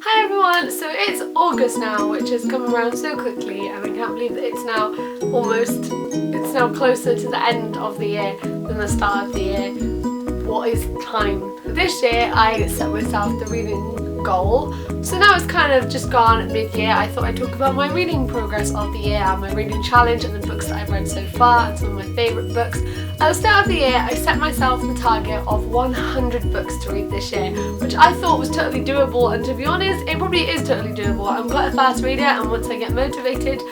Hi everyone! So it's August now, which has come around so quickly, and I can't believe that it's now closer to the end of the year than the start of the year. What is time? This year I set myself the reading goal, so now it's kind of just gone mid-year. I thought I'd talk about my reading progress of the year and my reading challenge and the books that I've read so far and some of my favourite books. At the start of the year I set myself the target of 100 books to read this year, which I thought was totally doable, and to be honest it probably is totally doable. I'm quite a fast reader, and once I get motivated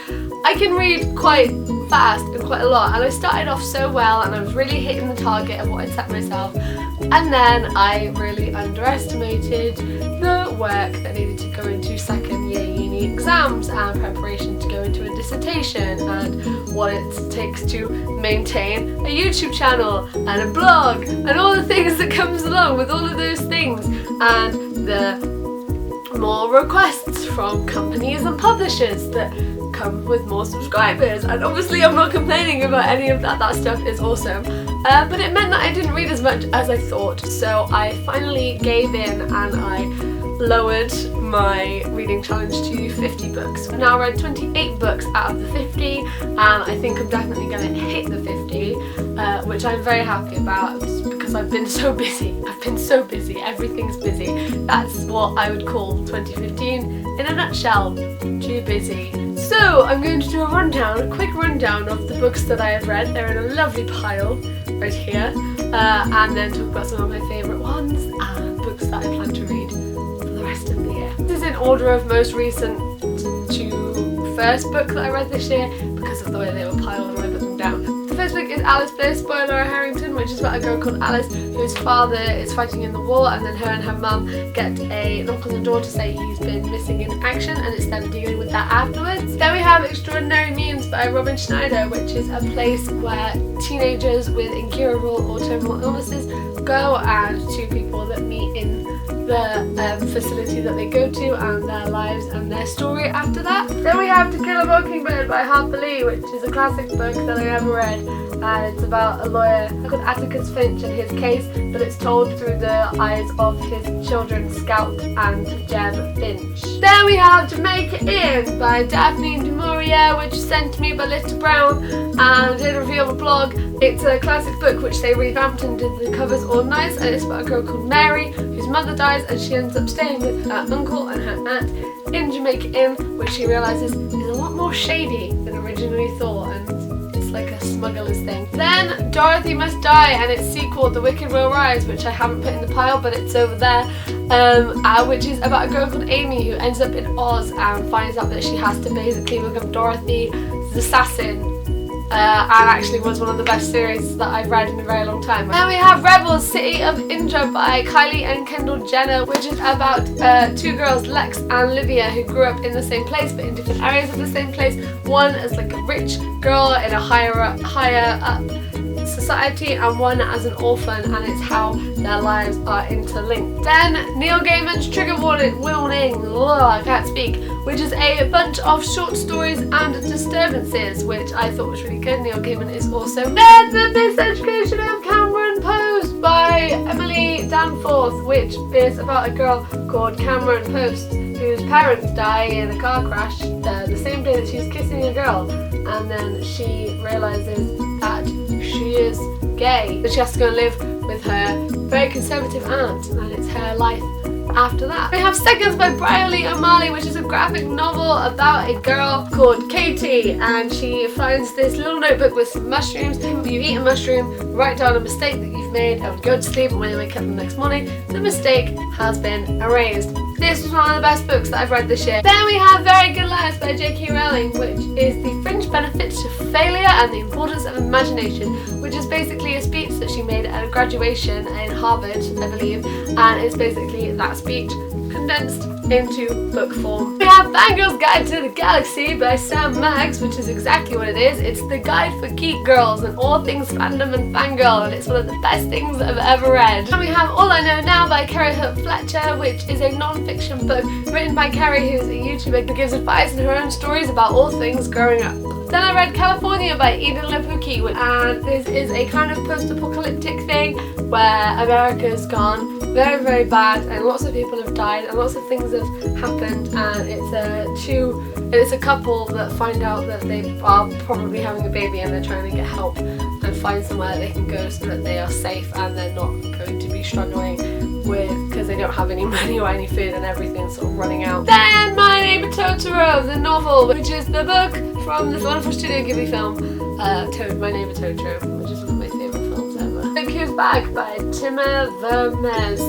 I can read quite fast and quite a lot, and I started off so well and I was really hitting the target of what I'd set myself, and then I really underestimated the work that needed to go into second year uni exams and preparation to go into a dissertation and what it takes to maintain a YouTube channel and a blog and all the things that comes along with all of those things, and the more requests from companies and publishers that come with more subscribers. And obviously I'm not complaining about any of that stuff is awesome, but it meant that I didn't read as much as I thought, so I finally gave in and I lowered my reading challenge to 50 books. I've now read 28 books out of the 50, and I think I'm definitely going to hit the 50, which I'm very happy about because I've been so busy. Everything's busy. That's what I would call 2015 in a nutshell. Too busy. So I'm going to do a quick rundown of the books that I have read. They're in a lovely pile right here, and then talk about some of my favourite ones and books that I plan to read for the rest of the year. This is in order of most recent to first book that I read this year because of the way they were piled and I put them down. The first book is Alice Bliss by Laura Harrington, which is about a girl called Alice whose father is fighting in the war, and then her and her mum get a knock on the door to say he's been missing in action, and it's them dealing with that afterwards. Then we have Extraordinary Means by Robin Schneider, which is a place where teenagers with incurable or terminal illnesses go, and two people that meet in the facility that they go to and their lives and their story after that. Then we have To Kill a Mockingbird by Harper Lee, which is a classic book that I ever read, and it's about a lawyer called Atticus Finch and his case, but it's told through the eyes of his children Scout and Jem Finch. Then we have Jamaica Inn by Daphne du Maurier, which is sent to me by Litta Brown and did a review of a blog. It's a classic book which they revamped and did the covers all nice, and it's about a girl called Mary whose mother dies and she ends up staying with her uncle and her aunt in Jamaica Inn, which she realises is a lot more shady than originally thought, and it's like a smuggler's thing. Then Dorothy Must Die and its sequel The Wicked Will Rise, which I haven't put in the pile but it's over there, which is about a girl called Amy who ends up in Oz and finds out that she has to basically become Dorothy's assassin, and actually was one of the best series that I've read in a very long time. Then we have Rebels City of Indra by Kylie and Kendall Jenner, which is about two girls, Lex and Livia, who grew up in the same place but in different areas of the same place. One as like a rich girl in a higher up society, and one as an orphan, and it's how their lives are interlinked. Then Neil Gaiman's Trigger Warning, I can't speak, which is a bunch of short stories and disturbances, which I thought was really good. Neil Gaiman is awesome. Then The Miseducation of Cameron Post by Emily Danforth, which is about a girl called Cameron Post whose parents die in a car crash the same day that she's kissing a girl, and then she realises that she is gay, but she has to go and live with her very conservative aunt, and it's her life after that. We have Seconds by Briley O'Malley, which is a graphic novel about a girl called Katie, and she finds this little notebook with some mushrooms. You eat a mushroom, write down a mistake that you've made, and go to sleep, and when you wake up the next morning the mistake has been erased. This was one of the best books that I've read this year. Then we have Very Good Liars by J.K. Rowling, which is the fringe benefits to failure and the importance of imagination, which is basically a speech that she made at a graduation in Harvard, I believe, and it's basically that speech condensed into book form. We have Fangirl's Guide to the Galaxy by Sam Maggs, which is exactly what it is. It's the guide for geek girls and all things fandom and fangirl, and it's one of the best things I've ever read. And we have All I Know Now by Kerry Hope Fletcher, which is a non-fiction book written by Kerry, who's a YouTuber who gives advice and her own stories about all things growing up. Then I read California by Eden Lepucki, and this is a kind of post-apocalyptic thing where America's gone very, very bad and lots of people have died and lots of things have happened, and it's a couple that find out that they are probably having a baby and they're trying to get help and find somewhere they can go so that they are safe and they're not going to be struggling because they don't have any money or any food and everything's sort of running out. Then My Neighbor Totoro, the novel, which is the book from this wonderful Studio Ghibli film, My Neighbor Totoro, which is one of my favourite films ever. Look Who's Back by Timur Vermes,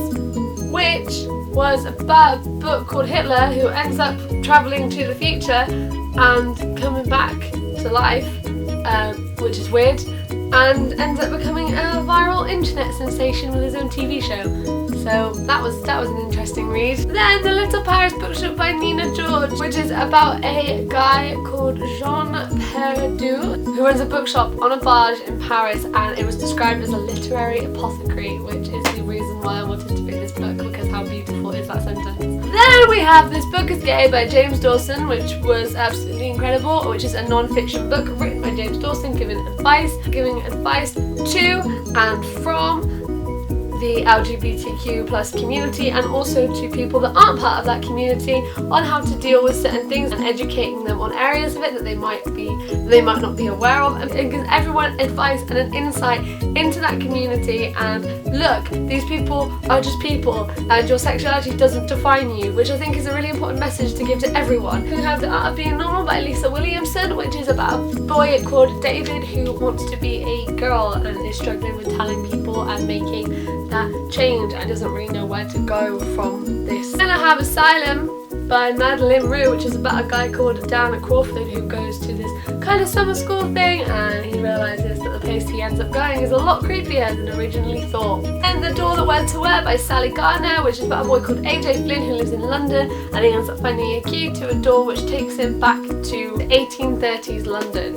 which was about a book called Hitler who ends up travelling to the future and coming back to life, which is weird, and ends up becoming a viral internet sensation with his own TV show. So that was an interesting read. Then The Little Paris Bookshop by Nina George, which is about a guy called Jean Perdu who runs a bookshop on a barge in Paris, and it was described as a literary apothecary, which is the reason why I wanted to pick this book, because how beautiful is that sentence. Then we have This Book is Gay by James Dawson, which was absolutely incredible, which is a non-fiction book written by James Dawson giving advice to and from the LGBTQ plus community, and also to people that aren't part of that community, on how to deal with certain things and educating them on areas of it that they might not be aware of, and it gives everyone advice and an insight into that community. And look, these people are just people and your sexuality doesn't define you, which I think is a really important message to give to everyone. We have The Art of Being Normal by Lisa Williamson, which is about a boy called David who wants to be a girl and is struggling with telling people and making that change and doesn't really know where to go from this. Then I have Asylum by Madeline Rue, which is about a guy called Dan Crawford who goes to this kind of summer school thing, and he realises that the place he ends up going is a lot creepier than originally thought. And The Door That Went to Where by Sally Gardner, which is about a boy called AJ Flynn who lives in London, and he ends up finding a key to a door which takes him back to 1830s London,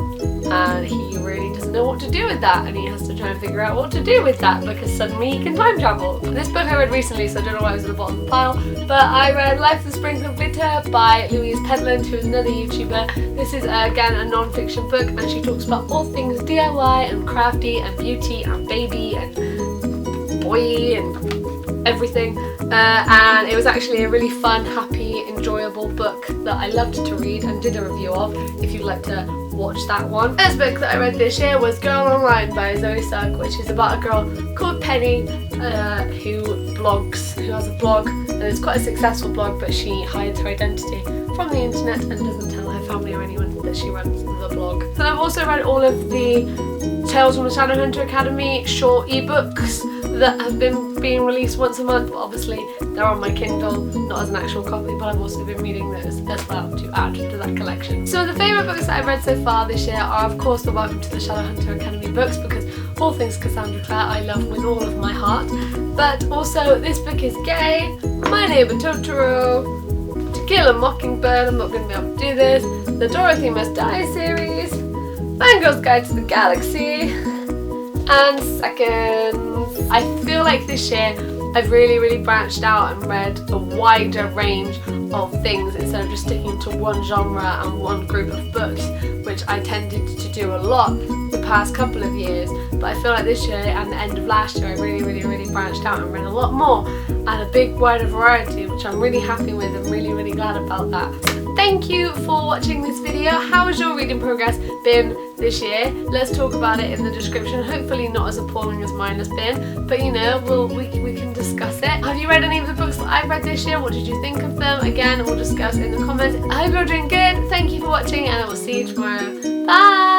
and he really doesn't know what to do with that, and he has to try and figure out what to do with that because suddenly he can time travel. This book I read recently, so I don't know why it was at the bottom of the pile, but I read Life with Sprinkle of Glitter by Louise Pedland, who is another YouTuber. This is again a non-fiction book, and she talks about all things DIY and crafty and beauty and baby and boy and everything, and it was actually a really fun, happy, enjoyable book that I loved to read and did a review of if you'd like to watch that one. The first book that I read this year was Girl Online by Zoe Sugg, which is about a girl called Penny who has a blog, and it's quite a successful blog, but she hides her identity from the internet and doesn't tell her family or anyone that she runs the blog. So I've also read all of the Tales from the Shadowhunter Academy short ebooks that have been being released once a month, but obviously they're on my Kindle, not as an actual copy, but I've also been reading those as well to add to that collection. So the favourite books that I've read so far this year are of course the Welcome to the Shadowhunter Academy books, because all things Cassandra Clare I love with all of my heart, but also This Book is Gay, My Neighbor Totoro, To Kill a Mockingbird, I'm not going to be able to do this, the Dorothy Must Die series, Fangirl's Guide to the Galaxy, and Seconds. I feel like this year I've really branched out and read a wider range of things instead of just sticking to one genre and one group of books, which I tended to do a lot the past couple of years. But I feel like this year and the end of last year I really branched out and read a lot more and a big wider variety, which I'm really happy with and really glad about that. Thank you for watching this video. How has your reading progress been this year? Let's talk about it in the description. Hopefully not as appalling as mine has been, but you know, we can discuss it. Have you read any of the books that I've read this year? What did you think of them? Again, we'll discuss in the comments. I hope you're doing good. Thank you for watching, and I will see you tomorrow. Bye!